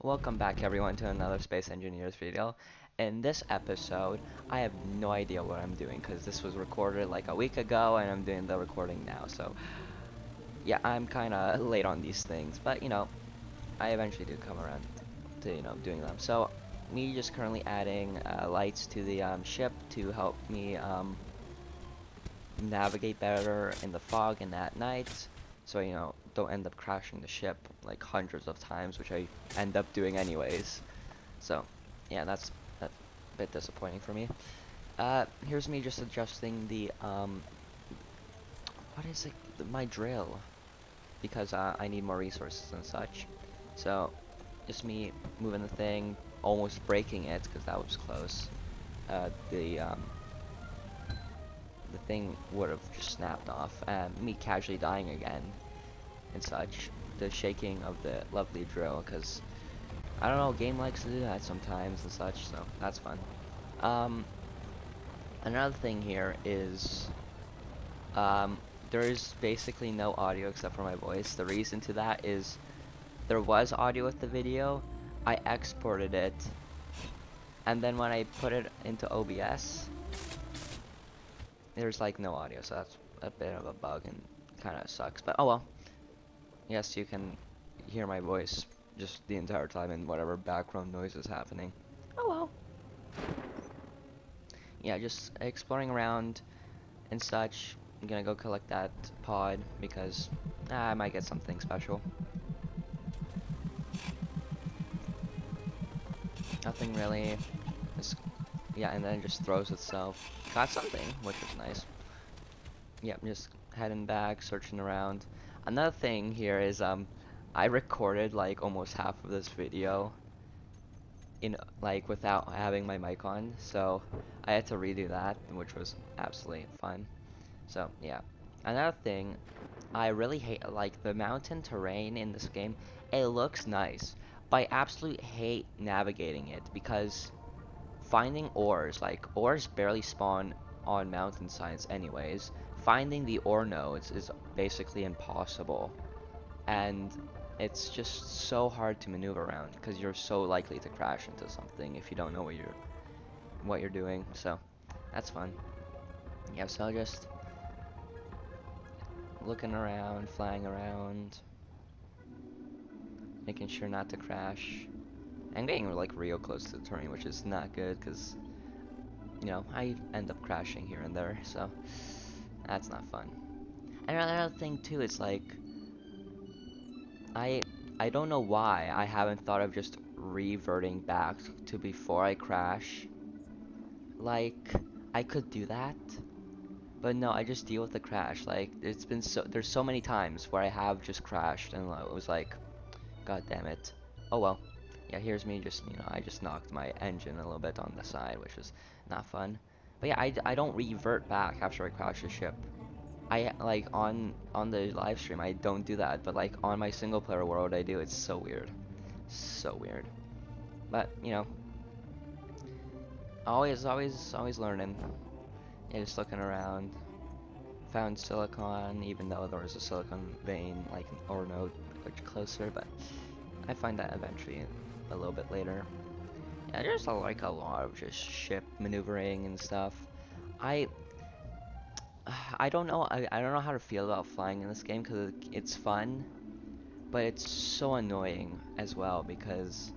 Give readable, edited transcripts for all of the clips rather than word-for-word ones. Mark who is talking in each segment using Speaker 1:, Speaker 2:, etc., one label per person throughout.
Speaker 1: Welcome back everyone to another Space Engineers video. In this episode, I have no idea what I'm doing because this was recorded like a week ago and I'm doing the recording now. So yeah, I'm kind of late on these things, but I eventually do come around to doing them. So me just currently adding lights to the ship to help me navigate better in the fog and at night. So don't end up crashing the ship like hundreds of times, which I end up doing anyways. So, yeah, that's a bit disappointing for me. Here's me just adjusting the, what is it? My drill. Because I need more resources and such. So, just me moving the thing, almost breaking it, because that was close. The thing would have just snapped off, and me casually dying again, and such. The shaking of the lovely drill, because I don't know, game likes to do that sometimes and such, so that's fun. Um, Another thing here is, um, there is basically no audio except for my voice. The reason to that is there was audio with the video, I exported it, and then when I put it into OBS, there's like no audio, so that's a bit of a bug and kind of sucks, but oh well. Yes, you can hear my voice just the entire time and whatever background noise is happening. Oh well. Yeah, just exploring around and such. I'm gonna go collect that pod because I might get something special. Nothing really. Just, yeah, and then it just throws itself. Got something, which was nice. Yeah, I'm just heading back, searching around. Another thing here is I recorded like almost half of this video in like without having my mic on, so I had to redo that, which was absolutely fun. So yeah. Another thing, I really hate like the mountain terrain in this game. It looks nice, but I absolutely hate navigating it because finding ores, like ores barely spawn on mountainsides anyways. Finding the ore nodes is basically impossible, and it's just so hard to maneuver around because you're so likely to crash into something if you don't know what you're doing. So that's fun. Yeah, so just looking around, flying around, making sure not to crash. I'm getting like real close to the terrain, which is not good because I end up crashing here and there, so that's not fun. And another thing too, it's like I I don't know why I haven't thought of just reverting back to before I crash. Like I could do that, but no, I just deal with the crash. Like there's so many times where I have just crashed and it was like, God damn it. Oh well. Yeah, here's me just, I just knocked my engine a little bit on the side, which is not fun. But yeah, I don't revert back after I crash the ship. I like on the live stream I don't do that, but like on my single player world I do. It's so weird. So weird. But, always learning. Yeah, just looking around. Found silicon, even though there was a silicon vein, like an ore node much closer, but I find that eventually a little bit later. Yeah, there's like a lot of just ship maneuvering and stuff. I I don't know. I don't know how to feel about flying in this game because it's fun, but it's so annoying as well because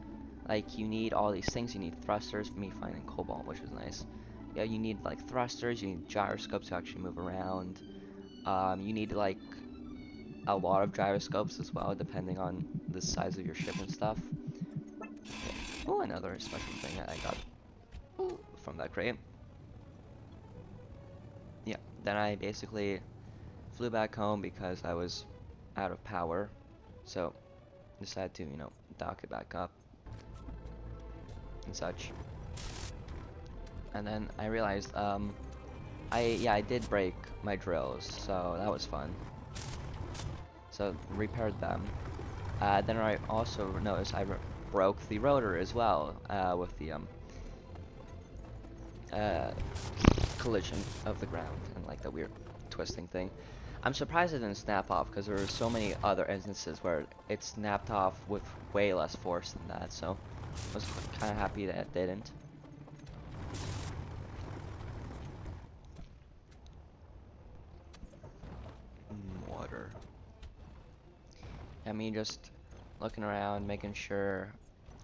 Speaker 1: like you need all these things. You need thrusters. Me finding cobalt, which is nice. Yeah, you need like thrusters. You need gyroscopes to actually move around. You need like a lot of gyroscopes as well, depending on the size of your ship and stuff. Oh, another special thing that I got from that crate. Yeah, then I basically flew back home because I was out of power, so decided to, dock it back up and such. And then I realized, I did break my drills, so that was fun. So repaired them. Then I also noticed I broke the rotor as well, with the uh, collision of the ground and like the weird twisting thing. I'm surprised it didn't snap off because there were so many other instances where it snapped off with way less force than that, so I was kind of happy that it didn't. Water. I mean, just looking around, making sure.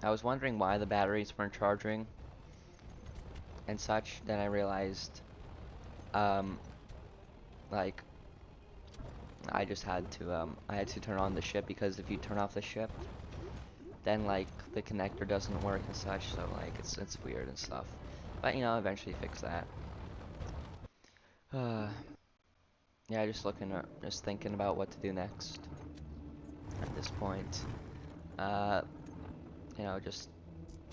Speaker 1: I was wondering why the batteries weren't charging and such. Then I realized, um, like, I had to turn on the ship because if you turn off the ship, then like the connector doesn't work and such. So like it's weird and stuff. But you know, eventually fix that. Yeah, just thinking about what to do next at this point. Uh, you know, just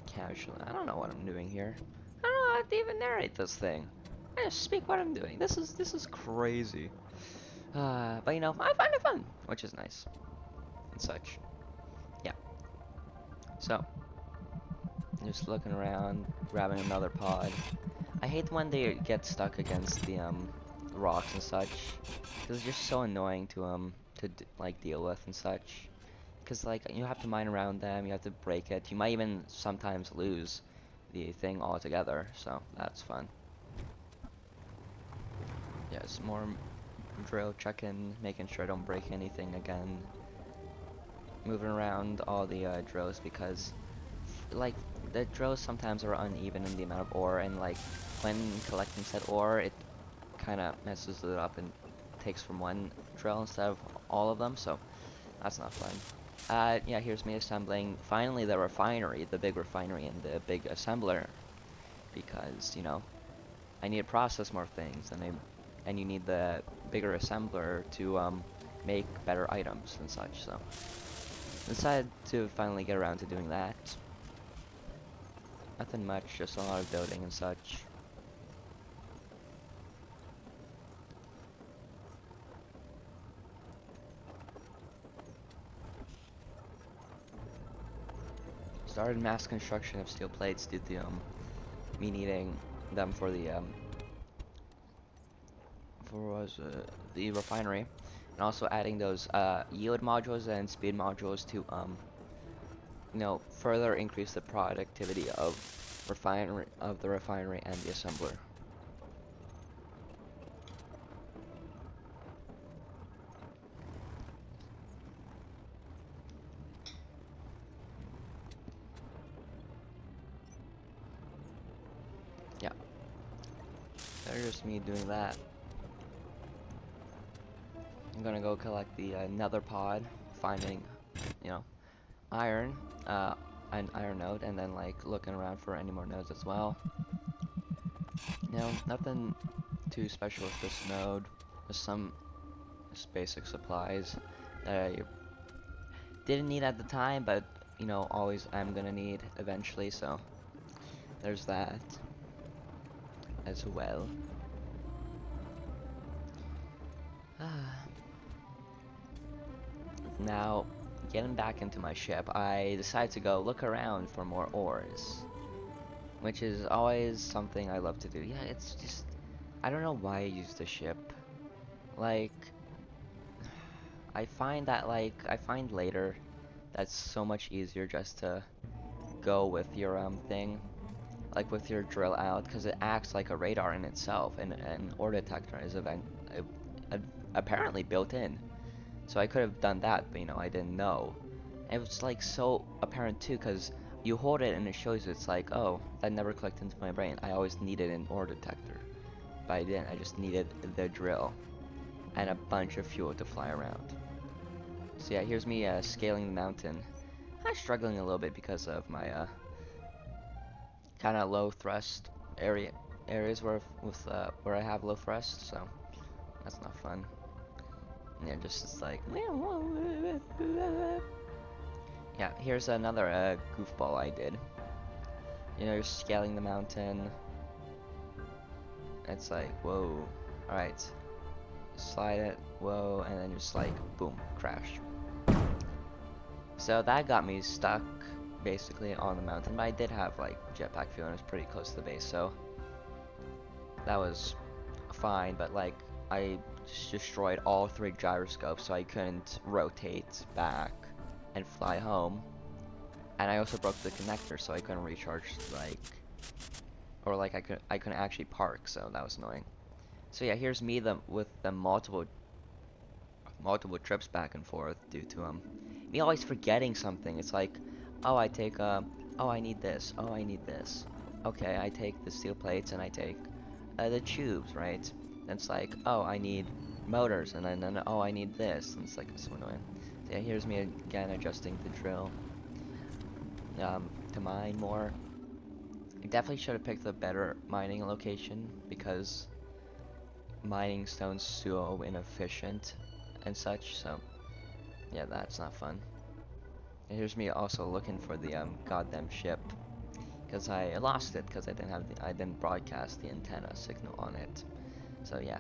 Speaker 1: casually. I don't know what I'm doing here. I don't know how to even narrate this thing. I just speak what I'm doing. This is crazy. But you know, I find it fun, which is nice and such. Yeah. So, just looking around, grabbing another pod. I hate when they get stuck against the rocks and such, because it's just so annoying to like deal with and such. Because like you have to mine around them, you have to break it. You might even sometimes lose the thing altogether, so that's fun. Yes, more drill checking, making sure I don't break anything again. Moving around all the drills because like the drills sometimes are uneven in the amount of ore, and like when collecting said ore, it kind of messes it up and takes from one drill instead of all of them, so that's not fun. Yeah, here's me assembling finally the refinery, the big refinery and the big assembler, because you know I need to process more things, and you need the bigger assembler to make better items and such. So decided to finally get around to doing that. Nothing much, just a lot of building and such. Started mass construction of steel plates due to me needing them for the refinery, and also adding those yield modules and speed modules to you know, further increase the productivity of the refinery and the assembler. Yeah, there's just me doing that. I'm gonna go collect the nether pod, finding, you know, iron, an iron node, and then like looking around for any more nodes as well. You know, nothing too special with this node. Just some just basic supplies that I didn't need at the time, but you know, always I'm gonna need eventually. So there's that as well. Now, getting back into my ship, I decide to go look around for more ores, which is always something I love to do. Yeah, it's just, I don't know why I use the ship. Like, I find later that's so much easier just to go with your thing, like with your drill out, because it acts like a radar in itself, and an ore detector is uh, apparently built in. So I could have done that, but you know, I didn't know. And it was like so apparent too, because you hold it and it shows you, it's like, oh, that never clicked into my brain. I always needed an ore detector, but I didn't. I just needed the drill and a bunch of fuel to fly around. So yeah, here's me scaling the mountain. I'm struggling a little bit because of my kind of low thrust areas where I have low thrust, so that's not fun. Yeah, just it's like yeah. Here's another goofball I did. You know, you're scaling the mountain. It's like whoa. All right, slide it. Whoa, and then just like boom, crash. So that got me stuck basically on the mountain, but I did have like jetpack fuel and it was pretty close to the base, so that was fine. But like I destroyed all 3 gyroscopes, so I couldn't rotate back and fly home. And I also broke the connector, so I couldn't recharge, like, or like I couldn't actually park, so that was annoying. So yeah, here's me with the multiple trips back and forth due to me always forgetting something. It's like, oh, oh, I need this. Oh, I need this. Okay, I take the steel plates and I take the tubes, right? And it's like, oh, I need motors, and then oh, I need this, and it's like so annoying. So yeah, here's me again adjusting the drill to mine more. I definitely should have picked a better mining location because mining stone's so inefficient and such. So yeah, that's not fun. And here's me also looking for the goddamn ship because I lost it because I didn't broadcast the antenna signal on it. So yeah,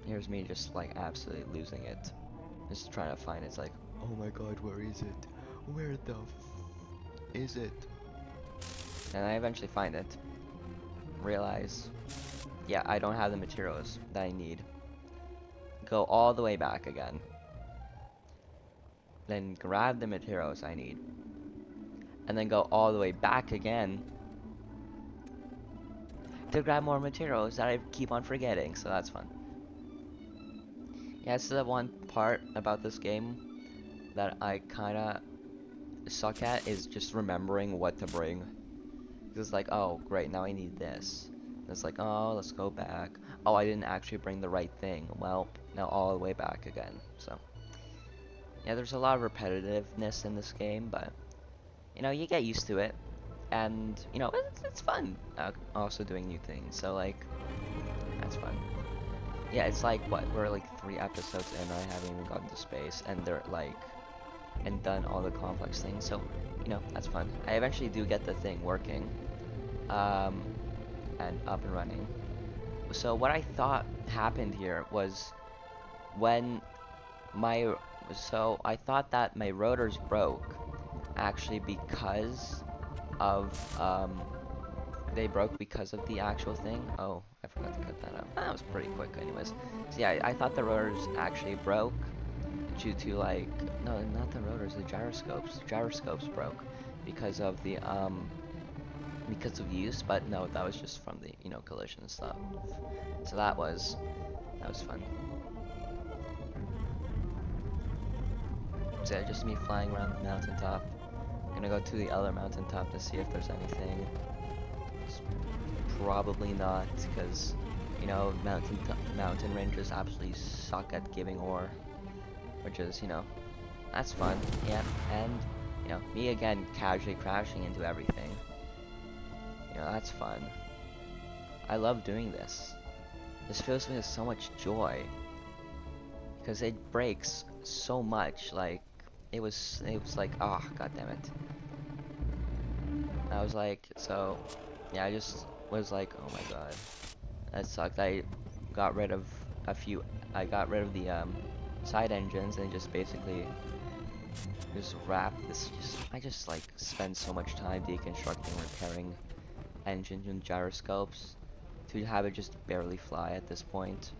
Speaker 1: here's me just like absolutely losing it, just trying to find it. It's like, oh my god, where is it? Where the is it? And I eventually find it. Realize, yeah, I don't have the materials that I need. Go all the way back again. Then grab the materials I need. And then go all the way back again to grab more materials that I keep on forgetting, so that's fun. Yeah, it's the one part about this game that I kinda suck at is just remembering what to bring. It's like, oh, great, now I need this. And it's like, oh, let's go back. Oh, I didn't actually bring the right thing. Well, now all the way back again. So, yeah, there's a lot of repetitiveness in this game, but, you know, you get used to it. And, you know, it's fun also doing new things. So, like, that's fun. Yeah, it's like, what, we're like 3 episodes in, I haven't even gotten to space, and they're like, and done all the complex things. So, you know, that's fun. I eventually do get the thing working. And up and running. So what I thought happened here was when so I thought that my rotors broke actually because of they broke because of the actual thing. Oh, I forgot to cut that out. That was pretty quick anyways. So yeah, I thought the rotors actually broke due to like, no, not the rotors, the gyroscopes. The gyroscopes broke because of use, but no, that was just from the, you know, collision and stuff. So that was fun. So yeah, just me flying around the mountaintop. Gonna go to the other mountaintop to see if there's anything. It's probably not, because, you know, mountain ranges absolutely suck at giving ore, which is, you know, that's fun. Yeah, and, you know, me again casually crashing into everything. You know, that's fun. I love doing this. This fills me with so much joy. Because it breaks so much, like, it was like, oh, god damn it. I was like, so, yeah, I just was like, oh my god. That sucked. I got rid of the, side engines and just basically I just, like, spend so much time deconstructing, repairing engines and gyroscopes to have it just barely fly at this point.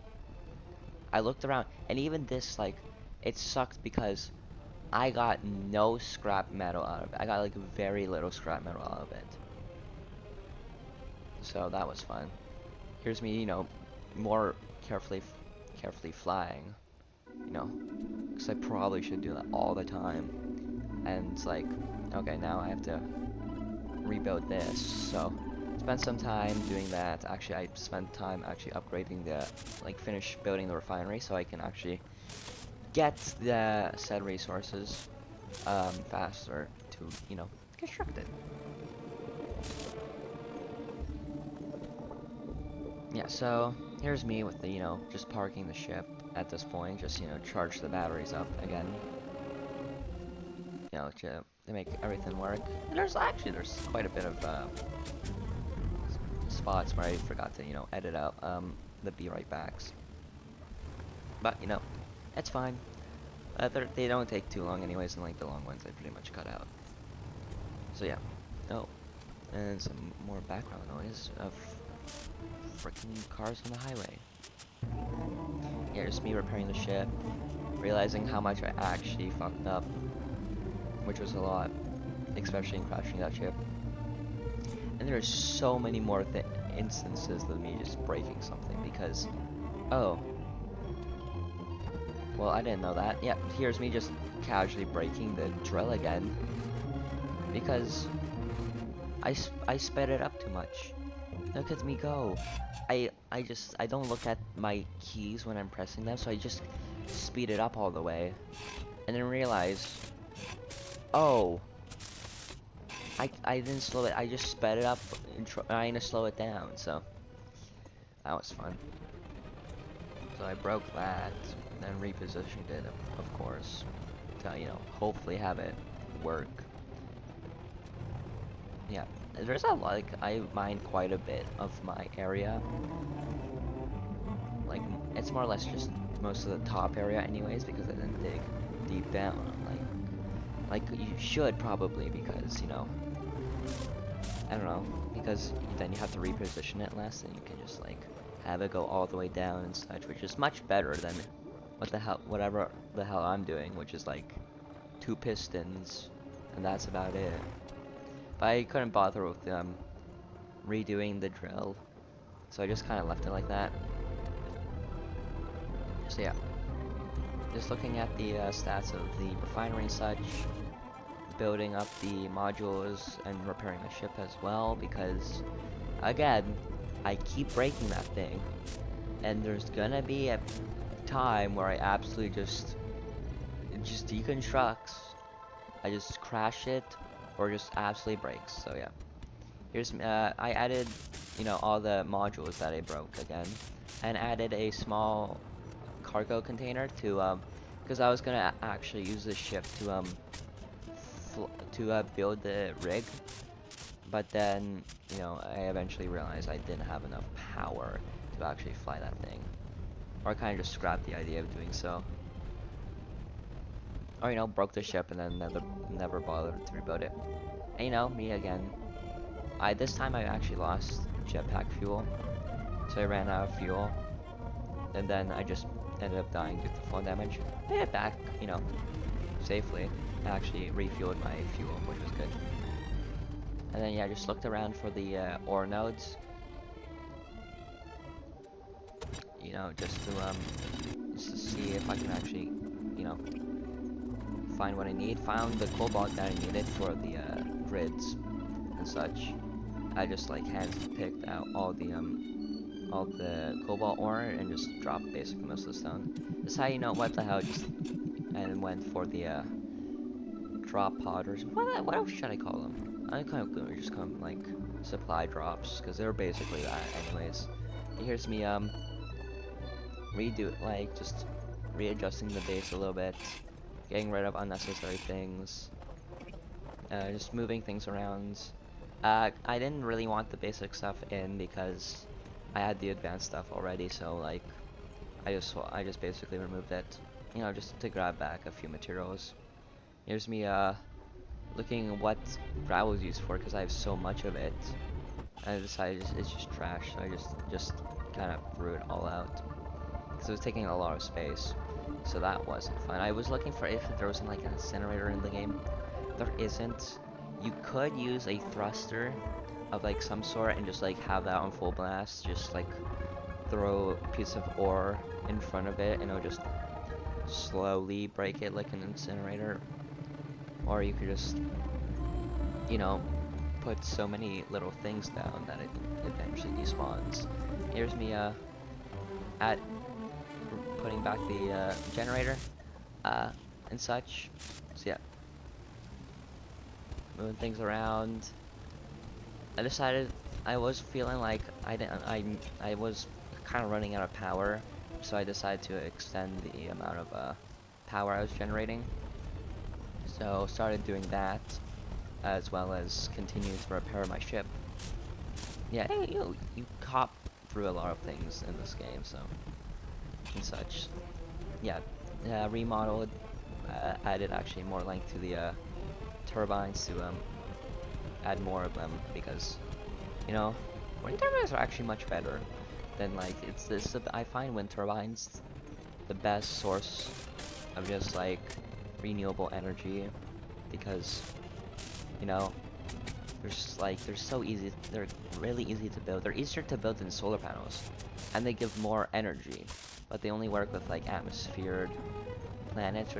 Speaker 1: I looked around, and even this, like, it sucked because I got no scrap metal out of it. I got, like, very little scrap metal out of it. So that was fun. Here's me, you know, more carefully flying, you know, because I probably should do that all the time. And it's like, okay, now I have to rebuild this, so spent some time doing that. Actually, I spent time actually upgrading finish building the refinery so I can actually get the said resources faster to, you know, construct it. Yeah, so here's me with the, you know, just parking the ship at this point, just, you know, charge the batteries up again, you know, to make everything work. And there's quite a bit of spots where I forgot to, you know, edit out the be right backs. But, you know, it's fine. They don't take too long anyways, and like the long ones I pretty much cut out. So yeah. Oh, and some more background noise of freaking cars on the highway. Yeah, just me repairing the ship, realizing how much I actually fucked up, which was a lot, especially in crashing that ship. And there's so many more instances than me just breaking something because, oh, well, I didn't know that. Yeah, here's me just casually breaking the drill again because I sped it up too much. Look at me go. I don't look at my keys when I'm pressing them, so I just speed it up all the way and then realize, oh, I didn't slow it. I just sped it up and trying to slow it down. So that was fun. So I broke that, then repositioned it, of course, to, you know, hopefully have it work. Yeah, there's a lot, like, I mined quite a bit of my area. Like, it's more or less just most of the top area anyways, because I didn't dig deep down. Like you should probably, because, you know, I don't know, because then you have to reposition it less, and you can just, like, have it go all the way down and such, which is much better than whatever the hell I'm doing, which is like 2 pistons, and that's about it. But I couldn't bother with redoing the drill, so I just kind of left it like that. So yeah, just looking at the stats of the refinery and such, building up the modules and repairing the ship as well, because again, I keep breaking that thing, and there's gonna be a time where I absolutely it just deconstructs. I just crash it, or just absolutely breaks. So yeah, here's I added, you know, all the modules that I broke again, and added a small cargo container to because I was gonna actually use this ship to build the rig, but then, you know, I eventually realized I didn't have enough power to actually fly that thing, or I kind of just scrapped the idea of doing so. Or, you know, broke the ship and then never bothered to rebuild it. And, you know, me again. This time I actually lost jetpack fuel, so I ran out of fuel, and then I just ended up dying due to fall damage. Made it back, you know, safely. I actually refueled my fuel, which was good. And then yeah, I just looked around for the ore nodes, you know, just to see if I can actually, you know, find what I need. Found the cobalt that I needed for the grids and such. I just like hands picked out all the cobalt ore and just dropped basically most of the stone. That's how you know what the hell, just and went for the drop podders. What else should I call them? I kind of gonna just call them like supply drops, because they're basically that anyways. Here's me just readjusting the base a little bit, getting rid of unnecessary things, just moving things around. I didn't really want the basic stuff in because I had the advanced stuff already, so like I just basically removed it, you know, just to grab back a few materials. Here's me looking at what gravel is used for, because I have so much of it. I decided it's just trash, so I just kind of threw it all out because it was taking a lot of space. So that wasn't fun. I was looking for if there was like an incinerator in the game. There isn't. You could use a thruster of like some sort and just like have that on full blast, just like throw a piece of ore in front of it and it'll just slowly break it like an incinerator. Or you could just, you know, put so many little things down that it eventually despawns. Here's me at putting back the generator and such. So yeah, moving things around. I decided I was feeling like I was kind of running out of power, so I decided to extend the amount of power I was generating. So started doing that, as well as continued to repair my ship. Yeah, you cop through a lot of things in this game, so and such. Yeah, remodeled, added actually more length to the turbines to add more of them, because, you know, wind turbines are actually much better. then like it's this. I find wind turbines the best source of just like renewable energy because you know they're so easy. They're really easy to build. They're easier to build than solar panels, and they give more energy. But they only work with like atmosphered planets,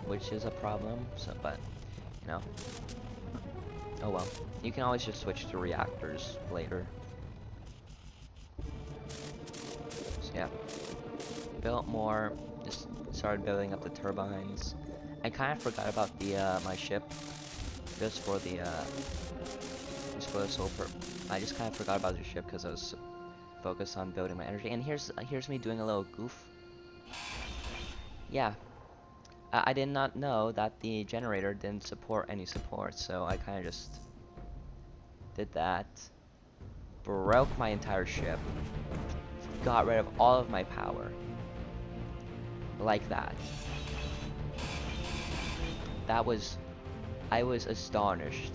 Speaker 1: which is a problem. So, but you know, oh well. You can always just switch to reactors later. So yeah, built more. Just started building up the turbines. I kind of forgot about the my ship just for the solar. I just kind of forgot about the ship because I was focused on building my energy. And here's me doing a little goof. Yeah, I did not know that the generator didn't support any support, so I kind of just did that. Broke my entire ship. Got rid of all of my power. Like that. I was astonished.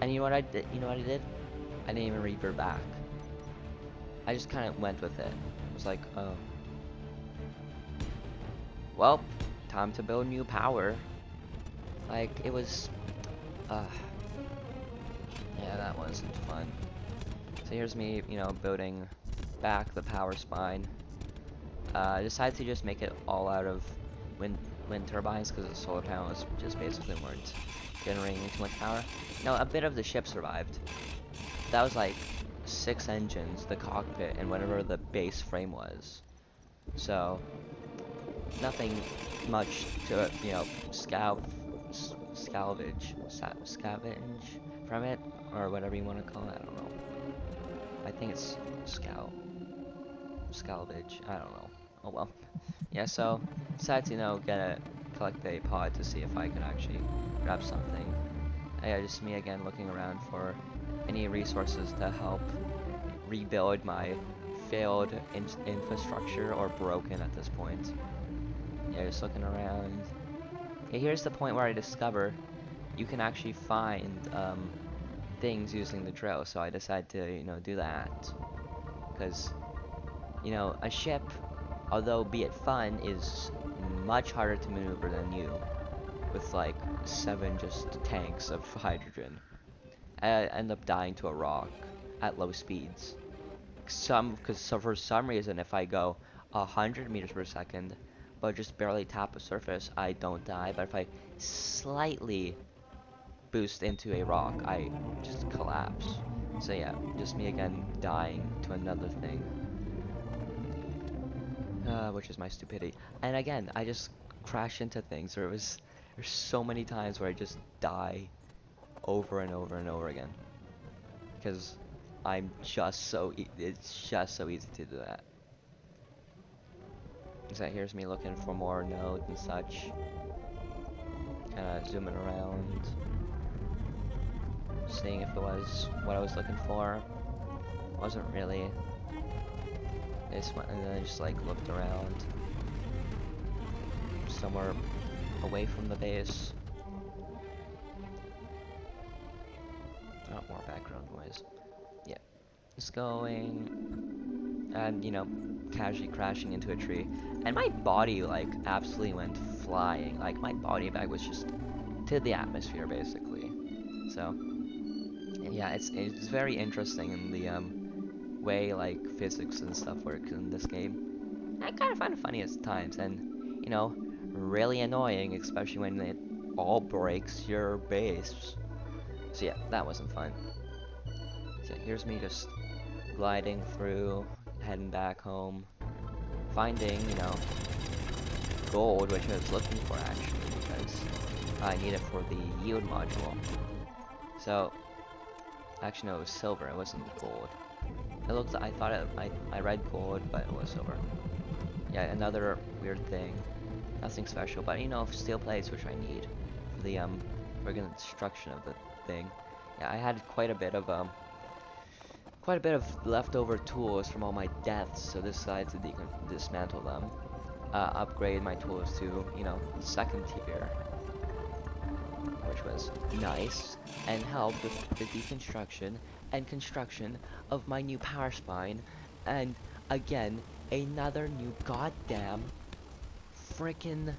Speaker 1: And you know what I did? You know what I did? I didn't even revert back. I just kind of went with it. It was like, oh. Well, time to build new power. Like, it was... yeah, that wasn't fun. So here's me, you know, building back the power spine. I decided to just make it all out of wind turbines because the solar panels just basically weren't generating too much power. No, a bit of the ship survived. That was like 6 engines, the cockpit, and whatever the base frame was. So nothing much to, you know, scavenge from it, or whatever you want to call it. I don't know. I think it's salvage. I don't know. Oh well. Yeah. So decided to, you know, collect a pod to see if I can actually grab something. Yeah, just me again looking around for any resources to help rebuild my failed infrastructure, or broken at this point. Yeah, just looking around. Yeah, here's the point where I discover you can actually find things using the drill, so I decided to, you know, do that. Because, you know, a ship, although be it fun, is much harder to maneuver than you, with like 7 just tanks of hydrogen. I end up dying to a rock at low speeds. So for some reason, if I go 100 meters per second, but just barely tap a surface, I don't die. But if I slightly boost into a rock, I just collapse. So yeah, just me again dying to another thing. Which is my stupidity. And again, I just crash into things. There's so many times where I just die over and over and over again. Because I'm just so, it's just so easy to do that. So here's me looking for more nodes and such. Kinda zooming around. Seeing if it was what I was looking for. Wasn't really. This one, and then I just like looked around. Somewhere away from the base. Oh, more background noise. Yeah. Just going, and you know, casually crashing into a tree. And my body like absolutely went flying. Like my body bag was just to the atmosphere basically. So yeah, it's very interesting in the way like physics and stuff work in this game. I kind of find it funny at times, and you know, really annoying, especially when it all breaks your base. So yeah, that wasn't fun. So here's me just gliding through, heading back home, finding, you know, gold, which I was looking for actually, because I need it for the yield module. So, actually no, it was silver, it wasn't gold. It looked, I thought I read gold, but it was silver. Yeah, another weird thing. Nothing special, but you know, steel plates, which I need for the for the construction of the thing. Yeah, I had quite a bit of leftover tools from all my deaths, so decided to dismantle them. Upgrade my tools to, you know, second tier, which was nice, and helped with the deconstruction and construction of my new power spine, and again another new goddamn freaking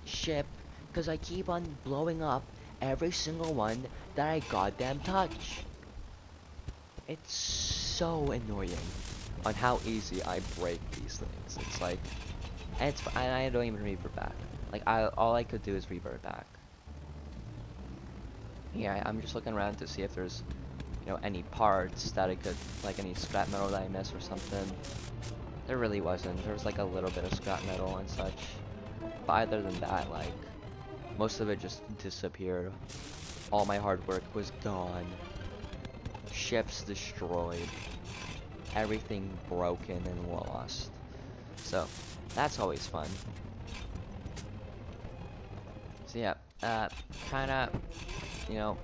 Speaker 1: ship because I keep on blowing up every single one that I goddamn touch. It's so annoying on how easy I break these things. It's like, and I don't even revert back. Like all I could do is revert back. Yeah, I'm just looking around to see if there's, any parts that I could, like any scrap metal that I missed or something. There really wasn't. There was like a little bit of scrap metal and such. But other than that, like, most of it just disappeared. All my hard work was gone. Ships destroyed. Everything broken and lost. So, that's always fun. So yeah, kinda, you know,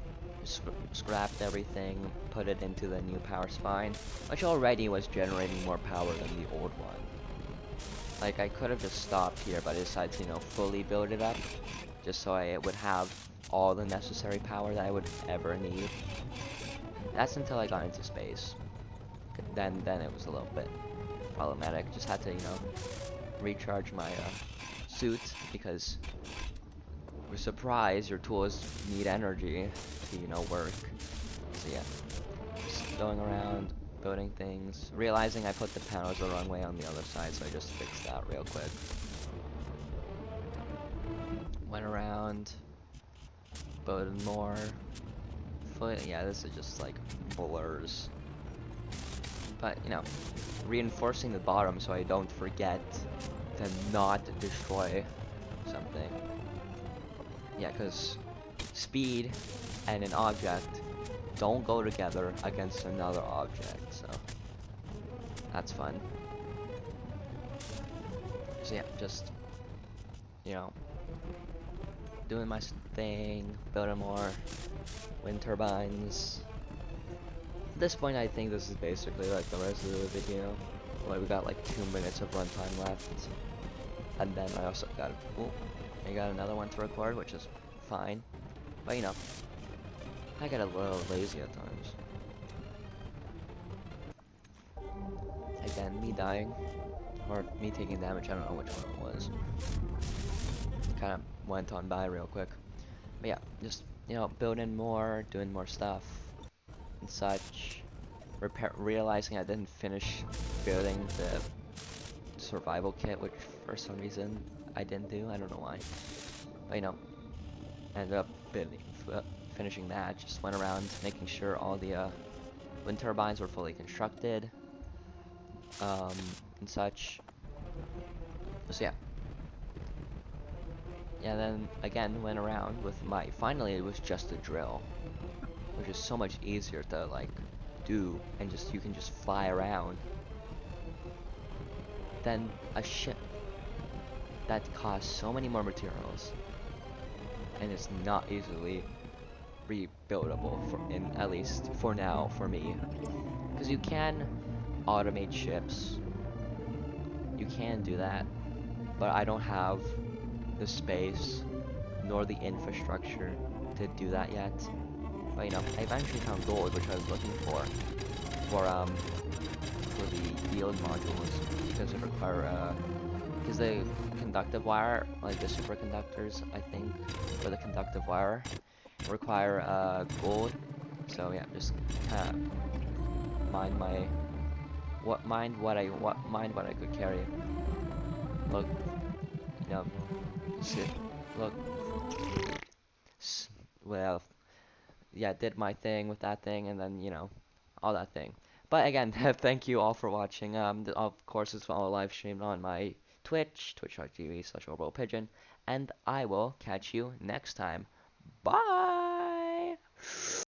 Speaker 1: scrapped everything, put it into the new power spine, which already was generating more power than the old one. Like, I could have just stopped here, but I decided to, fully build it up, just so I would have all the necessary power that I would ever need. That's until I got into space. Then it was a little bit problematic. Just had to, recharge my suit, because we're surprised your tools need energy to, work. So yeah, just going around, building things, realizing I put the panels the wrong way on the other side, so I just fixed that real quick. Went around, building more. Yeah, this is just like blurs. But, reinforcing the bottom so I don't forget to not destroy something. Yeah, because speed and an object don't go together against another object, so that's fun. So yeah, just, doing my thing, building more wind turbines. At this point, I think this is basically like the rest of the video. Like, we got like 2 minutes of runtime left. And then I also got, I got another one to record, which is fine. But I get a little lazy at times. Again, me dying, or me taking damage, I don't know which one it was. Kind of went on by real quick. But yeah, just, building more, doing more stuff, and such. Realizing I didn't finish building the survival kit, which for some reason I didn't do, I don't know why. But ended up finishing that. Just went around making sure all the wind turbines were fully constructed, and such. So yeah. Yeah, then again went around with finally it was just a drill, which is so much easier to like do, and you can just fly around. Then a ship that costs so many more materials and is not easily rebuildable, at least for now, for me. Because you can automate ships, you can do that, but I don't have the space nor the infrastructure to do that yet. But I eventually found gold, which I was looking for the yield modules, because it require because the conductive wire, like the superconductors, I think, for the conductive wire, require gold. So yeah, just kind of mind what I could carry. Look, sit, look. Well, yeah, did my thing with that thing, and then all that thing. But again, thank you all for watching. Of course, it's all live streamed on my Twitch, twitch.tv/orbitalpigeon, and I will catch you next time. Bye!